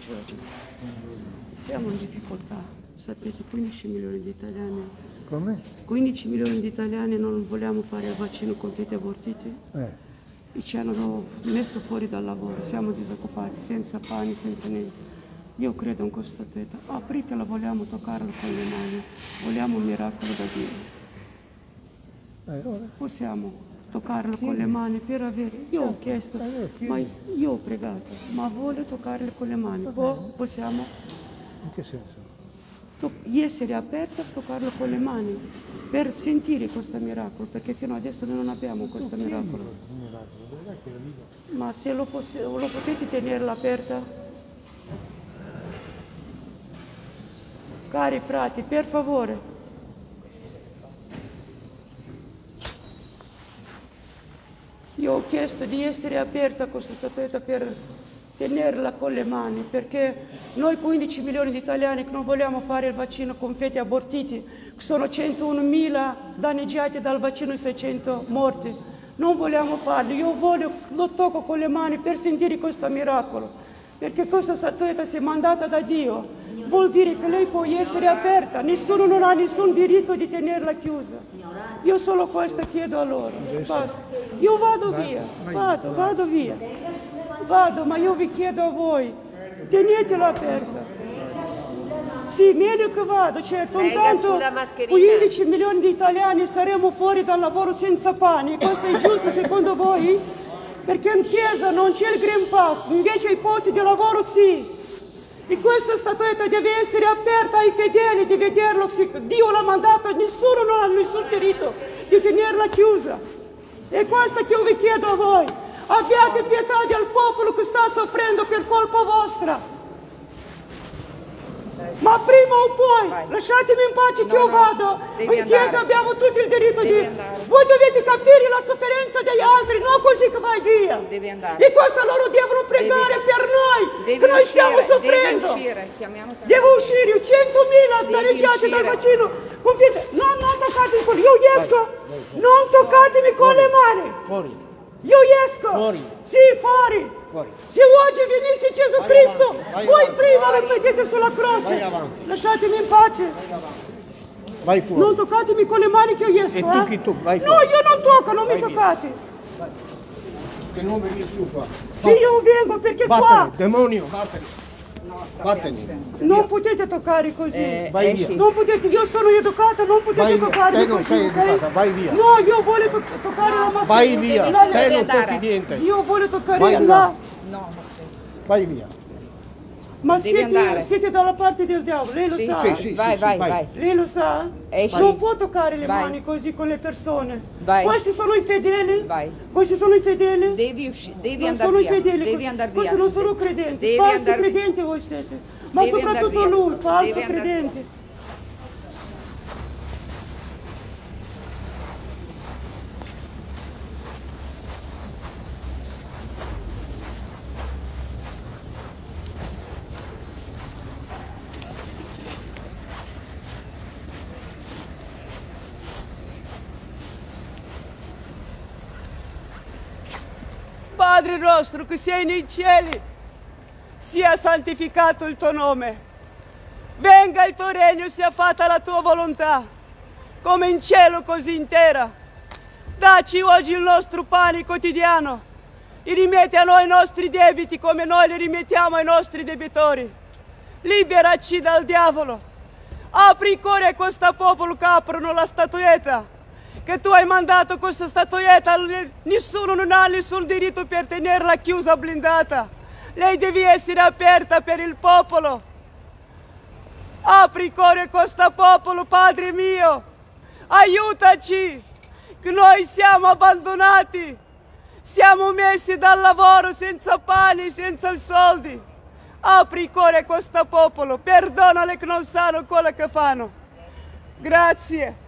giorno. Siamo in difficoltà, sapete, 15 milioni di italiani. Come? 15 milioni di italiani non vogliamo fare il vaccino con feti abortiti. E ci hanno messo fuori dal lavoro, siamo disoccupati, senza pane, senza niente. Io credo in questa teta, apritela, vogliamo toccarla con le mani, vogliamo un miracolo da Dio. Possiamo toccarla con le mani per avere, io ho chiesto, ma io ho pregato, ma voglio toccarle con le mani, possiamo? In che senso? Essere aperta a toccarlo con le mani, per sentire questo miracolo, perché fino adesso noi non abbiamo questo miracolo. Ma se lo potete tenerla aperta? Cari frati, per favore. Io ho chiesto di essere aperta a questa statuetta per tenerla con le mani, perché noi 15 milioni di italiani che non vogliamo fare il vaccino con feti abortiti, sono 101.000 danneggiati dal vaccino e 600 morti, non vogliamo farlo. Io lo tocco con le mani per sentire questo miracolo, perché questa statuetta si è mandata da Dio, vuol dire che lei può essere aperta, nessuno non ha nessun diritto di tenerla chiusa. Io solo questo chiedo a loro, basta. Io vado via, vado via. Vado, ma io vi chiedo a voi, tenetela aperta. Sì, meglio che vado, certo, intanto 15 milioni di italiani saremo fuori dal lavoro senza pane, questo è giusto secondo voi? Perché in chiesa non c'è il Green Pass, invece ai posti di lavoro sì. E questa statuetta deve essere aperta ai fedeli di vederlo, Dio l'ha mandata, nessuno non ha nessun diritto di tenerla chiusa. E questo che io vi chiedo a voi. Abbiate pietà del popolo che sta soffrendo per colpa vostra. Ma prima o poi, lasciatemi in pace che io vado. In chiesa abbiamo tutto il diritto di... Voi dovete capire la sofferenza degli altri, non così che vai via. E questo loro devono pregare per noi, che noi stiamo soffrendo. Devo uscire, 100.000 danneggiati dal vaccino. Non toccatemi con... Io esco, non toccatemi con le mani. Fuori. Io esco! Fuori! Sì, fuori! Se oggi venisse Gesù Cristo, voi prima lo mettete sulla croce! Lasciatemi in pace! Vai fuori! Non toccatemi con le mani che io esco! E tu, vai fuori! No, io non tocco, non mi toccate! Che non veni più qua! Sì, io vengo perché qua... Demonio, vattene! Vattene! Non potete toccare così! Vai via! Non potete, io sono educata, non potete toccarmi te non così, sei educata, vai via! No, io voglio toccare la mascherina! Vai via! Te non tocchi niente! Io voglio toccare là! No, vai via! Ma siete dalla parte del diavolo, lei lo sa? Sì, vai. Lei lo sa? Esci. Non può toccare le Vai. mani così con le persone. Vai. Questi sono i fedeli? Vai. Questi sono i fedeli? Devi non andare sono via. i fedeli, Devi andare via. questi non sono credenti, Devi falsi andare- credenti voi siete. Ma Devi soprattutto andare via. lui, falso Devi andare via. credente. Padre nostro che sei nei cieli, sia santificato il tuo nome. Venga il tuo regno, sia fatta la tua volontà, come in cielo così in terra. Dacci oggi il nostro pane quotidiano e rimetti a noi i nostri debiti come noi li rimettiamo ai nostri debitori. Liberaci dal diavolo. Apri il cuore a questo popolo che aprono la statuetta. Che tu hai mandato questa statuetta, nessuno non ha nessun diritto per tenerla chiusa, blindata. Lei deve essere aperta per il popolo. Apri il cuore a questo popolo, Padre mio. Aiutaci, che noi siamo abbandonati. Siamo messi dal lavoro senza pane, senza soldi. Apri il cuore a questo popolo, perdonale che non sanno quello che fanno. Grazie.